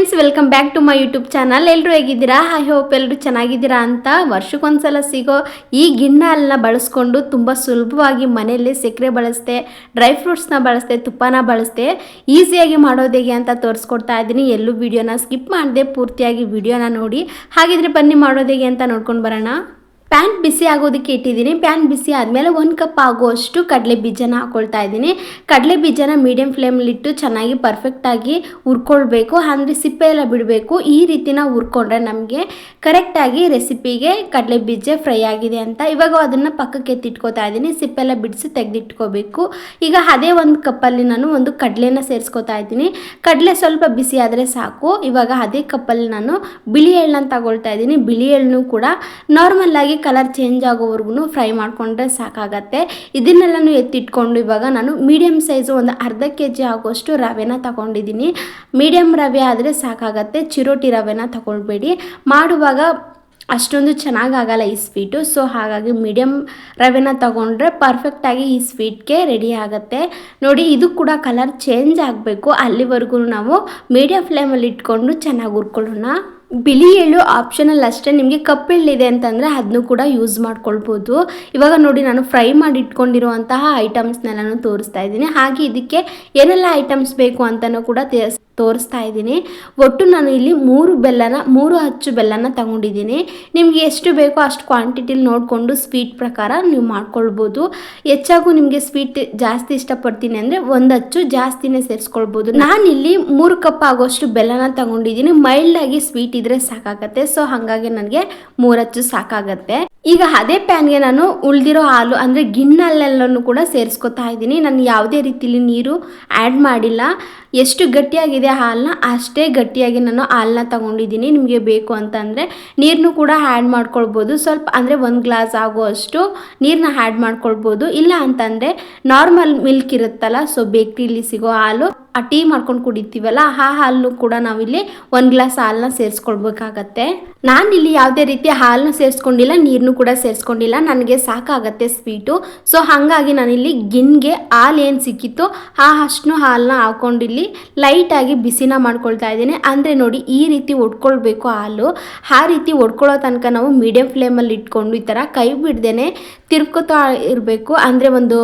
Friends, welcome back to my YouTube channel. ಎಲ್ಲರೂ ಹೇಗಿದ್ದೀರಾ? I hope ಎಲ್ಲರೂ ಚೆನ್ನಾಗಿದ್ದೀರಾ ಅಂತ. ವರ್ಷಕ್ಕೊಂದ್ಸಲ ಸಿಗೋ ಈ ಗಿಣ್ಣ ಹಾಲನ್ನ ಬಳಸ್ಕೊಂಡು ತುಂಬ ಸುಲಭವಾಗಿ ಮನೆಯಲ್ಲಿ ಸಕ್ಕರೆ ಬಳಸ್ದೆ, ಡ್ರೈ ಫ್ರೂಟ್ಸ್ನ ಬಳಸ್ದೆ, ತುಪ್ಪನ ಬಳಸ್ದೆ ಈಸಿಯಾಗಿ ಮಾಡೋದು ಹೇಗೆ ಅಂತ ತೋರಿಸ್ಕೊಡ್ತಾ ಇದ್ದೀನಿ. ಎಲ್ಲೂ ವಿಡಿಯೋನ ಸ್ಕಿಪ್ ಮಾಡದೆ ಪೂರ್ತಿಯಾಗಿ ವಿಡಿಯೋನ ನೋಡಿ. ಹಾಗಿದ್ರೆ ಬನ್ನಿ ಮಾಡೋದು ಹೇಗೆ ಅಂತ ನೋಡ್ಕೊಂಡು ಬರೋಣ. ಪ್ಯಾನ್ ಬಿಸಿ ಆಗೋದಕ್ಕೆ ಇಟ್ಟಿದ್ದೀನಿ. ಪ್ಯಾನ್ ಬಿಸಿ ಆದಮೇಲೆ 1 ಕಪ್ ಆಗುವಷ್ಟು ಕಡಲೆ ಬೀಜನ ಹಾಕ್ಕೊಳ್ತಾ ಇದ್ದೀನಿ. ಕಡಲೆ ಬೀಜನ ಮೀಡಿಯಂ ಫ್ಲೇಮಲ್ಲಿಟ್ಟು ಚೆನ್ನಾಗಿ ಪರ್ಫೆಕ್ಟಾಗಿ ಹುರ್ಕೊಳ್ಬೇಕು. ಅಂದರೆ ಸಿಪ್ಪೆ ಎಲ್ಲ ಬಿಡಬೇಕು. ಈ ರೀತಿ ನಾವು ಹುರ್ಕೊಂಡ್ರೆ ನಮಗೆ ಕರೆಕ್ಟಾಗಿ ರೆಸಿಪಿಗೆ ಕಡಲೆ ಬೀಜ ಫ್ರೈ ಆಗಿದೆ ಅಂತ. ಇವಾಗ ಅದನ್ನು ಪಕ್ಕಕ್ಕೆ ಎತ್ತಿಟ್ಕೋತಾ ಇದ್ದೀನಿ. ಸಿಪ್ಪೆ ಎಲ್ಲ ಬಿಡಿಸಿ ತೆಗೆದಿಟ್ಕೋಬೇಕು. ಈಗ ಅದೇ 1 ಕಪ್ಪಲ್ಲಿ ನಾನು ಒಂದು ಕಡಲೆನ ಸೇರಿಸ್ಕೋತಾ ಇದ್ದೀನಿ. ಕಡಲೆ ಸ್ವಲ್ಪ ಬಿಸಿ ಆದರೆ ಸಾಕು. ಇವಾಗ ಅದೇ ಕಪ್ಪಲ್ಲಿ ನಾನು ಬಿಳಿ ಎಳ್ಳನ್ನು ತಗೊಳ್ತಾ ಇದ್ದೀನಿ. ಬಿಳಿ ಎಳ್ಳನ್ನು ಕೂಡ ನಾರ್ಮಲ್ ಆಗಿ ಕಲರ್ ಚೇಂಜ್ ಆಗೋವರೆಗೂ ಫ್ರೈ ಮಾಡಿಕೊಂಡ್ರೆ ಸಾಕಾಗತ್ತೆ. ಇದನ್ನೆಲ್ಲನೂ ಎತ್ತಿಟ್ಕೊಂಡು ಇವಾಗ ನಾನು ಮೀಡಿಯಮ್ ಸೈಜು ಒಂದು ಅರ್ಧ kg ಆಗುವಷ್ಟು ರವೆನ ತಗೊಂಡಿದ್ದೀನಿ. ಮೀಡಿಯಮ್ ರವೆ ಆದರೆ ಸಾಕಾಗತ್ತೆ, ಚಿರೋಟಿ ರವೆನ ತಗೊಳ್ಬೇಡಿ. ಮಾಡುವಾಗ ಅಷ್ಟೊಂದು ಚೆನ್ನಾಗಾಗಲ್ಲ ಈ ಸ್ವೀಟು. ಸೊ ಹಾಗಾಗಿ ಮೀಡಿಯಮ್ ರವೆನ ತಗೊಂಡ್ರೆ ಪರ್ಫೆಕ್ಟಾಗಿ ಈ ಸ್ವೀಟ್ಗೆ ರೆಡಿ ಆಗುತ್ತೆ. ನೋಡಿ, ಇದು ಕೂಡ ಕಲರ್ ಚೇಂಜ್ ಆಗಬೇಕು. ಅಲ್ಲಿವರೆಗೂ ನಾವು ಮೀಡಿಯಮ್ ಫ್ಲೇಮಲ್ಲಿ ಇಟ್ಕೊಂಡು ಚೆನ್ನಾಗಿ ಹುರ್ಕೊಳ್ಳೋಣ. ಬಿಳಿ ಎಳ್ಳು ಆಪ್ಷನಲ್ ಅಷ್ಟೇ. ನಿಮಗೆ ಕಪ್ಪೆಳ್ಳಿದೆ ಅಂತಂದರೆ ಅದನ್ನು ಕೂಡ ಯೂಸ್ ಮಾಡ್ಕೊಳ್ಬೋದು. ಇವಾಗ ನೋಡಿ, ನಾನು ಫ್ರೈ ಮಾಡಿ ಇಟ್ಕೊಂಡಿರುವಂತಹ ಐಟಮ್ಸ್ನೆಲ್ಲನೂ ತೋರಿಸ್ತಾ ಇದ್ದೀನಿ. ಹಾಗೆ ಇದಕ್ಕೆ ಏನೆಲ್ಲ ಐಟಮ್ಸ್ ಬೇಕು ಅಂತಲೂ ಕೂಡ ತೋರಿಸ್ತಾ ಇದ್ದೀನಿ. ಒಟ್ಟು ನಾನು ಇಲ್ಲಿ 3 ಅಚ್ಚು ಬೆಲ್ಲನ ತಗೊಂಡಿದ್ದೀನಿ. ನಿಮಗೆ ಎಷ್ಟು ಬೇಕೋ ಅಷ್ಟು ಕ್ವಾಂಟಿಟಿಲಿ ನೋಡಿಕೊಂಡು ಸ್ವೀಟ್ ಪ್ರಕಾರ ನೀವು ಮಾಡ್ಕೊಳ್ಬೋದು. ಹೆಚ್ಚಾಗೂ ನಿಮಗೆ ಸ್ವೀಟ್ ಜಾಸ್ತಿ ಇಷ್ಟಪಡ್ತೀನಿ ಅಂದರೆ 1 ಅಚ್ಚು ಜಾಸ್ತಿನೇ ಸೇರಿಸ್ಕೊಳ್ಬೋದು. ನಾನಿಲ್ಲಿ 3 ಕಪ್ ಆಗೋಷ್ಟು ಬೆಲ್ಲನ ತಗೊಂಡಿದ್ದೀನಿ. ಮೈಲ್ಡಾಗಿ ಸ್ವೀಟ್ ಇದ್ರೆ ಸಾಕಾಗತ್ತೆ. ಸೊ ಹಾಗಾಗಿ ನನಗೆ 3 ಅಚ್ಚು ಸಾಕಾಗತ್ತೆ. ಈಗ ಅದೇ ಪ್ಯಾನ್ಗೆ ನಾನು ಉಳಿದಿರೋ ಹಾಲು ಅಂದರೆ ಗಿಣ್ಣಲ್ಲೆಲ್ಲನೂ ಕೂಡ ಸೇರಿಸ್ಕೊತಾ ಇದ್ದೀನಿ. ನಾನು ಯಾವುದೇ ರೀತಿಲಿ ನೀರು ಆ್ಯಡ್ ಮಾಡಿಲ್ಲ. ಎಷ್ಟು ಗಟ್ಟಿಯಾಗಿದೆ ಹಾಲನ್ನ ಅಷ್ಟೇ ಗಟ್ಟಿಯಾಗಿ ನಾನು ಹಾಲನ್ನ ತಗೊಂಡಿದ್ದೀನಿ. ನಿಮಗೆ ಬೇಕು ಅಂತಂದರೆ ನೀರನ್ನು ಕೂಡ ಆ್ಯಡ್ ಮಾಡ್ಕೊಳ್ಬೋದು. ಸ್ವಲ್ಪ ಅಂದರೆ 1 ಗ್ಲಾಸ್ ಆಗುವಷ್ಟು ನೀರನ್ನ ಆ್ಯಡ್ ಮಾಡ್ಕೊಳ್ಬೋದು. ಇಲ್ಲ ಅಂತಂದರೆ ನಾರ್ಮಲ್ ಮಿಲ್ಕ್ ಇರುತ್ತಲ್ಲ, ಸೊ ಬೇಕ್ರಿಲಿ ಸಿಗೋ ಹಾಲು, ಆ ಟೀ ಮಾಡ್ಕೊಂಡು ಕುಡಿತೀವಲ್ಲ ಆ ಹಾಲನ್ನು ಕೂಡ ನಾವಿಲ್ಲಿ 1 ಗ್ಲಾಸ್ ಹಾಲನ್ನ ಸೇರಿಸ್ಕೊಳ್ಬೇಕಾಗತ್ತೆ. ನಾನಿಲ್ಲಿ ಯಾವುದೇ ರೀತಿ ಹಾಲನ್ನ ಸೇರಿಸ್ಕೊಂಡಿಲ್ಲ, ನೀರನ್ನು ಕೂಡ ಸೇರಿಸ್ಕೊಂಡಿಲ್ಲ. ನನಗೆ ಸಾಕಾಗತ್ತೆ ಸ್ವೀಟು. ಸೊ ಹಾಗಾಗಿ ನಾನಿಲ್ಲಿ ಗಿನ್ಗೆ ಹಾಲು ಏನು ಸಿಕ್ಕಿತ್ತು ಅಷ್ಟು ಹಾಲನ್ನ ಹಾಕೊಂಡಿಲ್ಲಿ ಲೈಟಾಗಿ ಬಿಸಿನ ಮಾಡ್ಕೊಳ್ತಾ ಇದ್ದೀನಿ. ಅಂದರೆ ನೋಡಿ, ಈ ರೀತಿ ಒಡ್ಕೊಳ್ಬೇಕು ಹಾಲು. ಆ ರೀತಿ ಒಡ್ಕೊಳ್ಳೋ ತನಕ ನಾವು ಮೀಡಿಯಂ ಫ್ಲೇಮಲ್ಲಿ ಇಟ್ಕೊಂಡು ಈ ಥರ ಕೈ ಬಿಡ್ದೇನೆ ತಿರ್ಕೋತಾ ಇರಬೇಕು. ಅಂದರೆ ಒಂದು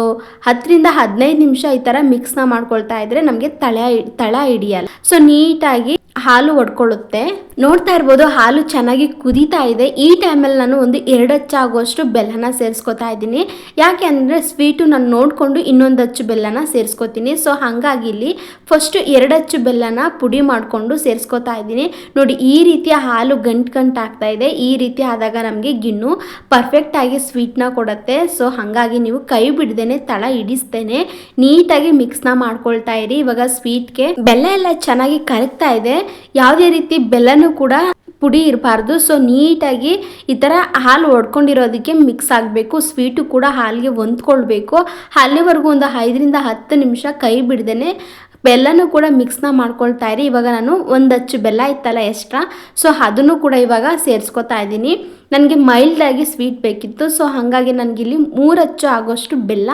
10 ರಿಂದ 15 ನಿಮಿಷ ಈ ಥರ ಮಿಕ್ಸ್ನ ಮಾಡ್ಕೊಳ್ತಾ ಇದ್ರೆ ನಮಗೆ ತಳ ಹಿಡಿಯಲ್ಲ. ಸೊ ನೀಟಾಗಿ ಹಾಲು ಒಡ್ಕೊಳ್ಳುತ್ತೆ. ನೋಡ್ತಾ ಇರ್ಬೋದು, ಹಾಲು ಚೆನ್ನಾಗಿ ಕುದೀತಾ ಇದೆ. ಈ ಟೈಮಲ್ಲಿ ನಾನು ಒಂದು 2 ಅಚ್ಚು ಆಗುವಷ್ಟು ಬೆಲ್ಲನ ಸೇರಿಸ್ಕೊತಾ ಇದ್ದೀನಿ. ಯಾಕೆ ಅಂದರೆ ಸ್ವೀಟು ನಾನು ನೋಡಿಕೊಂಡು 1 ಅಚ್ಚು ಬೆಲ್ಲನ ಸೇರಿಸ್ಕೊತೀನಿ. ಸೊ ಹಾಗಾಗಿ ಇಲ್ಲಿ ಫಸ್ಟು 2 ಅಚ್ಚು ಬೆಲ್ಲನ ಪುಡಿ ಮಾಡಿಕೊಂಡು ಸೇರಿಸ್ಕೊತಾ ಇದ್ದೀನಿ. ನೋಡಿ, ಈ ರೀತಿಯ ಹಾಲು ಗಂಟು ಆಗ್ತಾ ಇದೆ. ಈ ರೀತಿ ಆದಾಗ ನಮಗೆ ಗಿಣ್ಣು ಪರ್ಫೆಕ್ಟಾಗಿ ಸ್ವೀಟ್ನ ಕೊಡುತ್ತೆ. ಸೊ ಹಾಗಾಗಿ ನೀವು ಕೈ ಬಿಡ್ದೇನೆ ತಳ ಹಿಡಿಸ್ತೇನೆ ನೀಟಾಗಿ ಮಿಕ್ಸ್ನ ಮಾಡ್ಕೊಳ್ತಾ ಇರಿ. ಇವಾಗ ಸ್ವೀಟ್ಗೆ ಬೆಲ್ಲ ಎಲ್ಲ ಚೆನ್ನಾಗಿ ಕರಗ್ತಾ ಇದೆ. ಯಾವುದೇ ರೀತಿ ಬೆಲ್ಲನೂ ಕೂಡ ಪುಡಿ ಇರಬಾರ್ದು. ಸೊ ನೀಟಾಗಿ ಈ ಥರ ಹಾಲು ಒಡ್ಕೊಂಡಿರೋದಕ್ಕೆ ಮಿಕ್ಸ್ ಆಗಬೇಕು. ಸ್ವೀಟು ಕೂಡ ಹಾಲಿಗೆ ಹೊಂದ್ಕೊಳ್ಬೇಕು. ಅಲ್ಲಿವರೆಗೂ ಒಂದು 5 ರಿಂದ 10 ನಿಮಿಷ ಕೈ ಬಿಡ್ದೇನೆ ಬೆಲ್ಲನೂ ಕೂಡ ಮಿಕ್ಸ್ನ ಮಾಡ್ಕೊಳ್ತಾ ಇರಿ. ಇವಾಗ ನಾನು 1 ಅಚ್ಚು ಬೆಲ್ಲ ಇತ್ತಲ್ಲ ಎಕ್ಸ್ಟ್ರಾ, ಸೊ ಅದನ್ನು ಕೂಡ ಇವಾಗ ಸೇರಿಸ್ಕೊತಾ ಇದ್ದೀನಿ. ನನಗೆ ಮೈಲ್ಡಾಗಿ ಸ್ವೀಟ್ ಬೇಕಿತ್ತು. ಸೊ ಹಾಗಾಗಿ ನನಗಿಲ್ಲಿ 3 ಅಚ್ಚು ಆಗೋಷ್ಟು ಬೆಲ್ಲ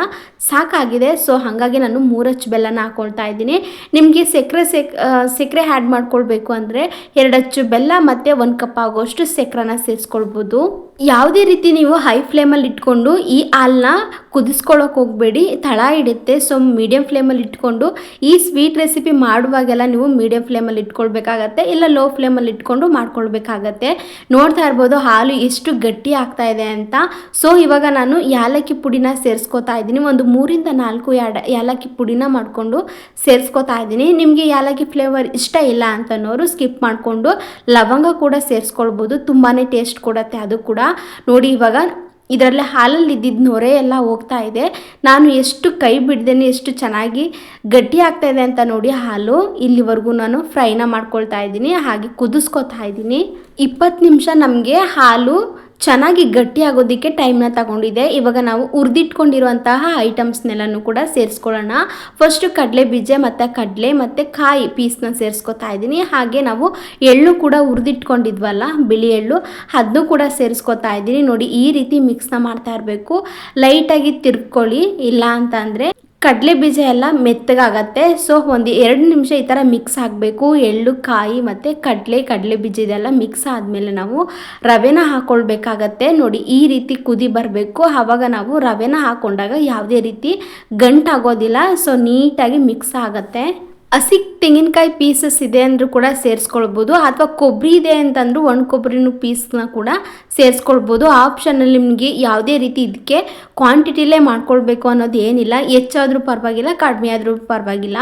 ಸಾಕಾಗಿದೆ. ಸೊ ಹಾಗಾಗಿ ನಾನು 3 ಅಚ್ಚು ಬೆಲ್ಲನ ಹಾಕ್ಕೊಳ್ತಾ ಇದ್ದೀನಿ. ನಿಮಗೆ ಸಕ್ಕರೆ ಆ್ಯಡ್ ಮಾಡ್ಕೊಳ್ಬೇಕು ಅಂದರೆ 2 ಅಚ್ಚು ಬೆಲ್ಲ ಮತ್ತು 1 ಕಪ್ ಆಗೋಷ್ಟು ಸಕ್ಕರೆನ ಸೇರಿಸ್ಕೊಳ್ಬೋದು. ಯಾವುದೇ ರೀತಿ ನೀವು ಹೈ ಫ್ಲೇಮಲ್ಲಿ ಇಟ್ಕೊಂಡು ಈ ಹಾಲನ್ನ ಕುದಿಸ್ಕೊಳ್ಳೋಕೆ ಹೋಗಬೇಡಿ, ತಳ ಹಿಡುತ್ತೆ. ಸೊ ಮೀಡಿಯಂ ಫ್ಲೇಮಲ್ಲಿ ಇಟ್ಕೊಂಡು ಈ ಸ್ವೀಟ್ ರೆಸಿಪಿ ಮಾಡುವಾಗೆಲ್ಲ ನೀವು ಮೀಡಿಯಂ ಫ್ಲೇಮಲ್ಲಿ ಇಟ್ಕೊಳ್ಬೇಕಾಗತ್ತೆ, ಇಲ್ಲ ಲೋ ಫ್ಲೇಮಲ್ಲಿ ಇಟ್ಕೊಂಡು ಮಾಡ್ಕೊಳ್ಬೇಕಾಗತ್ತೆ. ನೋಡ್ತಾ ಇರ್ಬೋದು ಹಾಲು ಎಷ್ಟು ಗಟ್ಟಿ ಆಗ್ತಾ ಇದೆ ಅಂತ. ಸೊ ಇವಾಗ ನಾನು ಯಾಲಕ್ಕಿ ಪುಡಿನ ಸೇರಿಸ್ಕೊತಾ ಇದ್ದೀನಿ. ಒಂದು 3 ರಿಂದ 4 ಯಾಲಕ್ಕಿ ಪುಡಿನ ಮಾಡಿಕೊಂಡು ಸೇರಿಸ್ಕೊತಾ ಇದ್ದೀನಿ. ನಿಮಗೆ ಯಾಲಕ್ಕಿ ಫ್ಲೇವರ್ ಇಷ್ಟ ಇಲ್ಲ ಅಂತನೋರು ಸ್ಕಿಪ್ ಮಾಡಿಕೊಂಡು ಲವಂಗ ಕೂಡ ಸೇರಿಸ್ಕೊಳ್ಬೋದು. ತುಂಬಾ ಟೇಸ್ಟ್ ಕೊಡುತ್ತೆ ಅದು ಕೂಡ. ನೋಡಿ, ಇವಾಗ ಇದರಲ್ಲಿ ಹಾಲಲ್ಲಿ ಇದ್ದಿದ್ದ ನೊರೆ ಎಲ್ಲ ಹೋಗ್ತಾ ಇದೆ. ನಾನು ಎಷ್ಟು ಕೈ ಬಿಡ್ದೇನೆ ಎಷ್ಟು ಚೆನ್ನಾಗಿ ಗಟ್ಟಿ ಆಗ್ತಾ ಇದೆ ಅಂತ ನೋಡಿ ಹಾಲು. ಇಲ್ಲಿವರೆಗೂ ನಾನು ಫ್ರೈನ ಮಾಡ್ಕೊಳ್ತಾ ಇದ್ದೀನಿ, ಹಾಗೆ ಕುದಿಸ್ಕೊತಾ ಇದ್ದೀನಿ. 20 ನಿಮಿಷ ನಮಗೆ ಹಾಲು ಚೆನ್ನಾಗಿ ಗಟ್ಟಿ ಆಗೋದಕ್ಕೆ ಟೈಮ್ನ ತಗೊಂಡಿದೆ. ಇವಾಗ ನಾವು ಹುರಿದಿಟ್ಕೊಂಡಿರುವಂತಹ ಐಟಮ್ಸ್ನೆಲ್ಲನೂ ಕೂಡ ಸೇರಿಸ್ಕೊಳ್ಳೋಣ. ಫಸ್ಟು ಕಡಲೆ ಬೀಜ ಮತ್ತು ಕಡಲೆ ಮತ್ತು ಕಾಯಿ ಪೀಸ್ನ ಸೇರಿಸ್ಕೊತಾ ಇದ್ದೀನಿ. ಹಾಗೆ ನಾವು ಎಳ್ಳು ಕೂಡ ಹುರಿದಿಟ್ಕೊಂಡಿದ್ವಲ್ಲ, ಬಿಳಿ ಎಳ್ಳು, ಅದನ್ನು ಕೂಡ ಸೇರಿಸ್ಕೊತಾ ಇದ್ದೀನಿ. ನೋಡಿ, ಈ ರೀತಿ ಮಿಕ್ಸ್ನ ಮಾಡ್ತಾ ಇರಬೇಕು. ಲೈಟಾಗಿ ತಿರ್ಕೊಳ್ಳಿ, ಇಲ್ಲ ಅಂತ ಅಂದರೆ ಕಡಲೆ ಬೀಜ ಎಲ್ಲ ಮೆತ್ತಗಾಗತ್ತೆ. ಸೊ ಒಂದು 2 ನಿಮಿಷ ಈ ಥರ ಮಿಕ್ಸ್ ಆಗಬೇಕು. ಎಳ್ಳು, ಕಾಯಿ ಮತ್ತು ಕಡಲೆ ಬೀಜ ಇದೆಲ್ಲ ಮಿಕ್ಸ್ ಆದಮೇಲೆ ನಾವು ರವೆನ ಹಾಕ್ಕೊಳ್ಬೇಕಾಗತ್ತೆ. ನೋಡಿ ಈ ರೀತಿ ಕುದಿ ಬರಬೇಕು. ಆವಾಗ ನಾವು ರವೆನ ಹಾಕ್ಕೊಂಡಾಗ ಯಾವುದೇ ರೀತಿ ಗಂಟಾಗೋದಿಲ್ಲ. ಸೊ ನೀಟಾಗಿ ಮಿಕ್ಸ್ ಆಗುತ್ತೆ. ಹಸಿ ತೆಂಗಿನಕಾಯಿ ಪೀಸಸ್ ಇದೆ ಅಂದರೂ ಕೂಡ ಸೇರಿಸ್ಕೊಳ್ಬೋದು, ಅಥವಾ ಕೊಬ್ಬರಿ ಇದೆ ಅಂತಂದರೂ ಒಣ ಕೊಬ್ಬರಿನೂ ಪೀಸ್ನ ಕೂಡ ಸೇರಿಸ್ಕೊಳ್ಬೋದು. ಆಪ್ಷನಲ್ಲಿ ನಿಮಗೆ ಯಾವುದೇ ರೀತಿ ಇದಕ್ಕೆ ಕ್ವಾಂಟಿಟಿಲೇ ಮಾಡ್ಕೊಳ್ಬೇಕು ಅನ್ನೋದು ಏನಿಲ್ಲ. ಹೆಚ್ಚಾದರೂ ಪರವಾಗಿಲ್ಲ, ಕಡಿಮೆ ಆದರೂ ಪರವಾಗಿಲ್ಲ.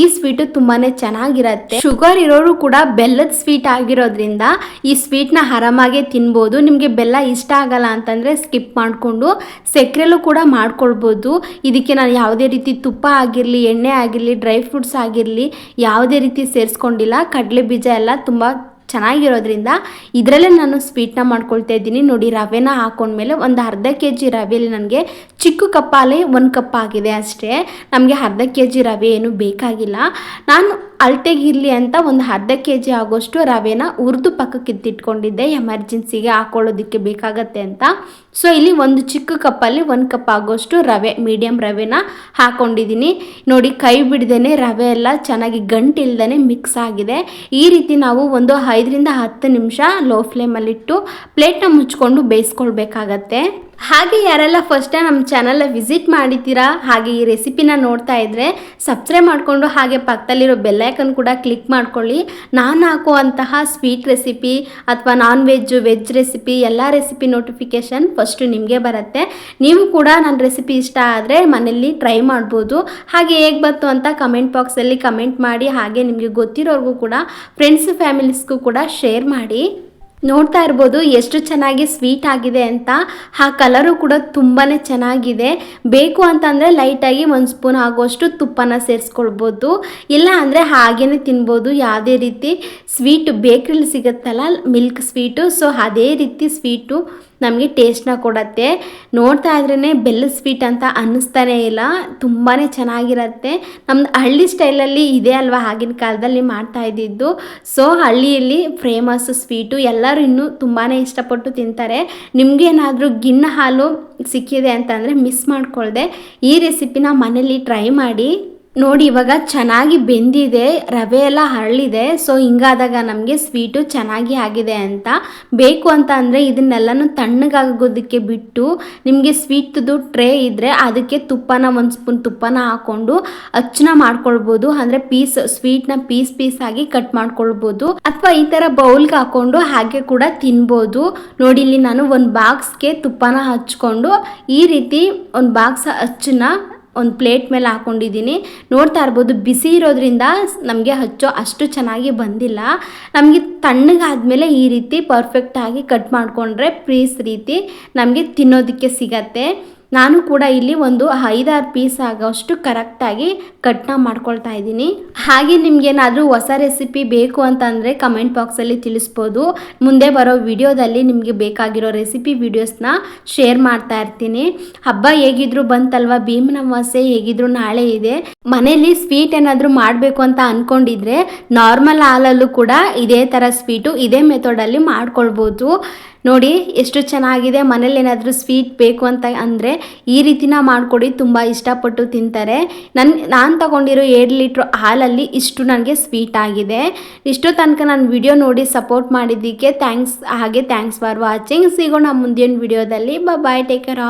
ಈ ಸ್ವೀಟು ತುಂಬಾ ಚೆನ್ನಾಗಿರುತ್ತೆ. ಶುಗರ್ ಇರೋರು ಕೂಡ ಬೆಲ್ಲದ ಸ್ವೀಟ್ ಆಗಿರೋದ್ರಿಂದ ಈ ಸ್ವೀಟ್ನ ಆರಾಮಾಗೆ ತಿನ್ಬೋದು. ನಿಮಗೆ ಬೆಲ್ಲ ಇಷ್ಟ ಆಗಲ್ಲ ಅಂತಂದರೆ ಸ್ಕಿಪ್ ಮಾಡಿಕೊಂಡು ಸಕ್ಕರೆಲೂ ಕೂಡ ಮಾಡ್ಕೊಳ್ಬೋದು. ಇದಕ್ಕೆ ನಾನು ಯಾವುದೇ ರೀತಿ ತುಪ್ಪ ಆಗಿರಲಿ, ಎಣ್ಣೆ ಆಗಿರಲಿ, ಡ್ರೈ ಫ್ರೂಟ್ಸ್ ಆಗಿರಲಿ ಯಾವುದೇ ರೀತಿ ಸೇರಿಸ್ಕೊಂಡಿಲ್ಲ. ಕಡಲೆ ಬೀಜ ಎಲ್ಲ ತುಂಬ ಚೆನ್ನಾಗಿರೋದ್ರಿಂದ ಇದರಲ್ಲೇ ನಾನು ಸ್ವೀಟ್ನ ಮಾಡ್ಕೊಳ್ತಾ ಇದ್ದೀನಿ. ನೋಡಿ ರವೆನ ಹಾಕೊಂಡ್ಮೇಲೆ ಒಂದು ಅರ್ಧ kg ರವೆಯಲ್ಲಿ ನನಗೆ ಚಿಕ್ಕ ಕಪ್ಪಲ್ಲಿ 1 ಕಪ್ ಆಗಿದೆ ಅಷ್ಟೇ. ನಮಗೆ ಅರ್ಧ kg ರವೆ ಏನು ಬೇಕಾಗಿಲ್ಲ. ನಾನು ಅಳತೆಗಿರಲಿ ಅಂತ ಒಂದು ಅರ್ಧ kg ಆಗೋಷ್ಟು ರವೆನ ಹುರಿದು ಪಕ್ಕಕ್ಕೆ ಎತ್ತಿಟ್ಕೊಂಡಿದ್ದೆ, ಎಮರ್ಜೆನ್ಸಿಗೆ ಹಾಕೊಳ್ಳೋದಕ್ಕೆ ಬೇಕಾಗತ್ತೆ ಅಂತ. ಸೊ ಇಲ್ಲಿ ಒಂದು ಚಿಕ್ಕ ಕಪ್ಪಲ್ಲಿ 1 ಕಪ್ ಆಗೋಷ್ಟು ರವೆ, ಮೀಡಿಯಮ್ ರವೆನ ಹಾಕ್ಕೊಂಡಿದ್ದೀನಿ. ನೋಡಿ ಕೈ ಬಿಡ್ದೇ ರವೆ ಎಲ್ಲ ಚೆನ್ನಾಗಿ ಗಂಟಿಲ್ದೇ ಮಿಕ್ಸ್ ಆಗಿದೆ. ಈ ರೀತಿ ನಾವು ಒಂದು 5ರಿಂದ 10 ನಿಮಿಷ ಲೋ ಫ್ಲೇಮಲ್ಲಿಟ್ಟು ಪ್ಲೇಟ್ನ ಮುಚ್ಕೊಂಡು ಬೇಯಿಸ್ಕೊಳ್ಬೇಕಾಗತ್ತೆ. ಹಾಗೆ ಯಾರೆಲ್ಲ ಫಸ್ಟ್ ಟೈಮ್ ನಮ್ಮ ಚಾನಲ್ನ ವಿಸಿಟ್ ಮಾಡಿದ್ದೀರಾ, ಹಾಗೆ ಈ ರೆಸಿಪಿನ ನೋಡ್ತಾ ಇದ್ದರೆ ಸಬ್ಸ್ಕ್ರೈಬ್ ಮಾಡಿಕೊಂಡು ಹಾಗೆ ಪಕ್ಕದಲ್ಲಿರೋ ಬೆಲ್ಲೈಕನ್ ಕೂಡ ಕ್ಲಿಕ್ ಮಾಡ್ಕೊಳ್ಳಿ. ನಾನು ಹಾಕುವಂತಹ ಸ್ವೀಟ್ ರೆಸಿಪಿ ಅಥವಾ ನಾನ್ ವೆಜ್ಜು, ವೆಜ್ ರೆಸಿಪಿ ಎಲ್ಲ ರೆಸಿಪಿ ನೋಟಿಫಿಕೇಷನ್ ಫಸ್ಟು ನಿಮಗೆ ಬರುತ್ತೆ. ನೀವು ಕೂಡ ನನ್ನ ರೆಸಿಪಿ ಇಷ್ಟ ಆದರೆ ಮನೆಯಲ್ಲಿ ಟ್ರೈ ಮಾಡ್ಬೋದು. ಹಾಗೆ ಹೇಗೆ ಬಂತು ಅಂತ ಕಮೆಂಟ್ ಬಾಕ್ಸಲ್ಲಿ ಕಮೆಂಟ್ ಮಾಡಿ. ಹಾಗೆ ನಿಮಗೆ ಗೊತ್ತಿರೋರ್ಗೂ ಕೂಡ, ಫ್ರೆಂಡ್ಸ್ ಫ್ಯಾಮಿಲೀಸ್ಗೂ ಕೂಡ ಶೇರ್ ಮಾಡಿ. ನೋಡ್ತಾ ಇರ್ಬೋದು ಎಷ್ಟು ಚೆನ್ನಾಗಿ ಸ್ವೀಟ್ ಆಗಿದೆ ಅಂತ. ಆ ಕಲರು ಕೂಡ ತುಂಬಾ ಚೆನ್ನಾಗಿದೆ. ಬೇಕು ಅಂತಂದರೆ ಲೈಟಾಗಿ 1 ಸ್ಪೂನ್ ಆಗುವಷ್ಟು ತುಪ್ಪನ ಸೇರಿಸ್ಕೊಳ್ಬೋದು, ಇಲ್ಲ ಅಂದರೆ ಹಾಗೇ ತಿನ್ಬೋದು. ಯಾವುದೇ ರೀತಿ ಸ್ವೀಟು ಬೇಕ್ರಿಲಿ ಸಿಗುತ್ತಲ್ಲ ಮಿಲ್ಕ್ ಸ್ವೀಟು, ಸೊ ಅದೇ ರೀತಿ ಸ್ವೀಟು ನಮಗೆ ಟೇಸ್ಟ್ನ ಕೊಡುತ್ತೆ. ನೋಡ್ತಾ ಇದ್ರೇ ಬೆಲ್ಲದ ಸ್ವೀಟ್ ಅಂತ ಅನ್ನಿಸ್ತಾನೇ ಇಲ್ಲ, ತುಂಬಾ ಚೆನ್ನಾಗಿರುತ್ತೆ. ನಮ್ದು ಹಳ್ಳಿ ಸ್ಟೈಲಲ್ಲಿ ಇದೆ ಅಲ್ವಾ, ಆಗಿನ ಕಾಲದಲ್ಲಿ ಮಾಡ್ತಾ ಇದ್ದಿದ್ದು. ಸೊ ಹಳ್ಳಿಯಲ್ಲಿ ಫೇಮಸ್ ಸ್ವೀಟು, ಎಲ್ಲರೂ ಇನ್ನೂ ತುಂಬಾ ಇಷ್ಟಪಟ್ಟು ತಿಂತಾರೆ. ನಿಮಗೇನಾದರೂ ಗಿಣ್ಣ ಹಾಲು ಸಿಕ್ಕಿದೆ ಅಂತಂದರೆ ಮಿಸ್ ಮಾಡ್ಕೊಳ್ದೆ ಈ ರೆಸಿಪಿನ ಮನೇಲಿ ಟ್ರೈ ಮಾಡಿ. ನೋಡಿ ಇವಾಗ ಚೆನ್ನಾಗಿ ಬೆಂದಿದೆ, ರವೆ ಎಲ್ಲ ಹರಳಿದೆ. ಸೊ ಹಿಂಗಾದಾಗ ನಮಗೆ ಸ್ವೀಟು ಚೆನ್ನಾಗಿ ಆಗಿದೆ ಅಂತ. ಬೇಕು ಅಂತ ಅಂದರೆ ಇದನ್ನೆಲ್ಲನೂ ತಣ್ಣಗಾಗೋದಕ್ಕೆ ಬಿಟ್ಟು, ನಿಮಗೆ ಸ್ವೀಟ್ದು ಟ್ರೇ ಇದ್ದರೆ ಅದಕ್ಕೆ ತುಪ್ಪನ 1 ಸ್ಪೂನ್ ತುಪ್ಪನ ಹಾಕ್ಕೊಂಡು ಅಚ್ಚನ ಮಾಡ್ಕೊಳ್ಬೋದು. ಅಂದರೆ ಸ್ವೀಟ್ನ ಪೀಸ್ ಆಗಿ ಕಟ್ ಮಾಡ್ಕೊಳ್ಬೋದು, ಅಥವಾ ಈ ಥರ ಬೌಲ್ಗೆ ಹಾಕ್ಕೊಂಡು ಹಾಗೆ ಕೂಡ ತಿನ್ಬೋದು. ನೋಡಿ ಇಲ್ಲಿ ನಾನು ಒಂದು ಬಾಕ್ಸ್ಗೆ ತುಪ್ಪನ ಹಚ್ಕೊಂಡು ಈ ರೀತಿ ಒಂದು ಬಾಕ್ಸ್ ಅಚ್ಚನ್ನ ಒಂದು ಪ್ಲೇಟ್ ಮೇಲೆ ಹಾಕ್ಕೊಂಡಿದ್ದೀನಿ. ನೋಡ್ತಾ ಇರ್ಬೋದು ಬಿಸಿ ಇರೋದ್ರಿಂದ ನಮಗೆ ಹಚ್ಚೋ ಅಷ್ಟು ಚೆನ್ನಾಗಿ ಬಂದಿಲ್ಲ. ನಮಗೆ ತಣ್ಣಗಾದ್ಮೇಲೆ ಈ ರೀತಿ ಪರ್ಫೆಕ್ಟಾಗಿ ಕಟ್ ಮಾಡಿಕೊಂಡ್ರೆ ಪೀಸ್ ರೀತಿ ನಮಗೆ ತಿನ್ನೋದಕ್ಕೆ ಸಿಗತ್ತೆ. ನಾನು ಕೂಡ ಇಲ್ಲಿ ಒಂದು 5-6 ಪೀಸ್ ಆಗೋಷ್ಟು ಕರೆಕ್ಟಾಗಿ ಕಟ್ನ ಮಾಡ್ಕೊಳ್ತಾ ಇದ್ದೀನಿ. ಹಾಗೆ ನಿಮಗೇನಾದರೂ ಹೊಸ ರೆಸಿಪಿ ಬೇಕು ಅಂತಂದರೆ ಕಮೆಂಟ್ ಬಾಕ್ಸಲ್ಲಿ ತಿಳಿಸ್ಬೋದು. ಮುಂದೆ ಬರೋ ವಿಡಿಯೋದಲ್ಲಿ ನಿಮಗೆ ಬೇಕಾಗಿರೋ ರೆಸಿಪಿ ವಿಡಿಯೋಸ್ನ ಶೇರ್ ಮಾಡ್ತಾ ಇರ್ತೀನಿ. ಹಬ್ಬ ಹೇಗಿದ್ರು ಬಂತಲ್ವ, ಭೀಮನ ಅಮಾವಾಸ್ಯೆ ಹೇಗಿದ್ರು ನಾಳೆ ಇದೆ. ಮನೇಲಿ ಸ್ವೀಟ್ ಏನಾದರೂ ಮಾಡಬೇಕು ಅಂತ ಅಂದ್ಕೊಂಡಿದ್ರೆ ನಾರ್ಮಲ್ ಹಾಲಲ್ಲೂ ಕೂಡ ಇದೇ ಥರ ಸ್ವೀಟು ಇದೇ ಮೆಥಡಲ್ಲಿ ಮಾಡ್ಕೊಳ್ಬೋದು. ನೋಡಿ ಎಷ್ಟು ಚೆನ್ನಾಗಿದೆ. ಮನೇಲಿ ಏನಾದರೂ ಸ್ವೀಟ್ ಬೇಕು ಅಂತ ಅಂದರೆ ಈ ರೀತಿನ ಮಾಡಿಕೊಡಿ, ತುಂಬ ಇಷ್ಟಪಟ್ಟು ತಿಂತಾರೆ. ನಾನು ತಗೊಂಡಿರೋ 2 ಲೀಟ್ರ್ ಹಾಲಲ್ಲಿ ಇಷ್ಟು ನನಗೆ ಸ್ವೀಟ್ ಆಗಿದೆ. ಇಷ್ಟು ತನಕ ನಾನು ವಿಡಿಯೋ ನೋಡಿ ಸಪೋರ್ಟ್ ಮಾಡಿದ್ದಕ್ಕೆ ಥ್ಯಾಂಕ್ಸ್. ಹಾಗೆ ಥ್ಯಾಂಕ್ಸ್ ಫಾರ್ ವಾಚಿಂಗ್. ಸಿಗೋಣ ಮುಂದಿನ ವಿಡಿಯೋದಲ್ಲಿ. ಬಾಯ್, ಟೇಕ್ ಕೇರ್.